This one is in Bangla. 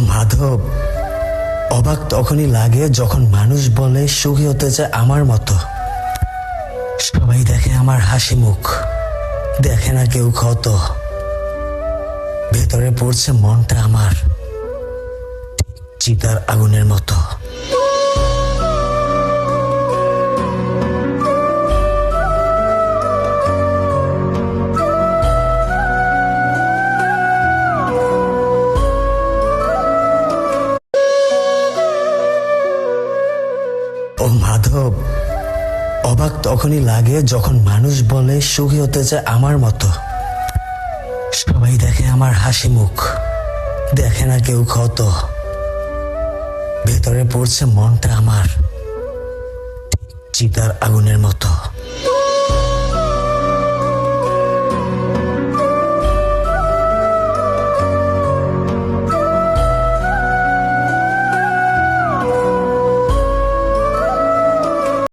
মাধব, অবাক তখনই লাগে যখন মানুষ বলে সুখী হতে চায় আমার মতো। সবাই দেখে আমার হাসি মুখ, দেখে না কেউ ক্ষত। ভেতরে পড়ছে মনটা আমার চিতার আগুনের মতো। মাধব, অবাক তখনই লাগে যখন মানুষ বলে সুখী হতে চায় আমার মতো। সবাই দেখে আমার হাসি মুখ, দেখে না কেউ ক্ষত। ভেতরে পড়ছে মনটা আমার চিতার আগুনের মতো।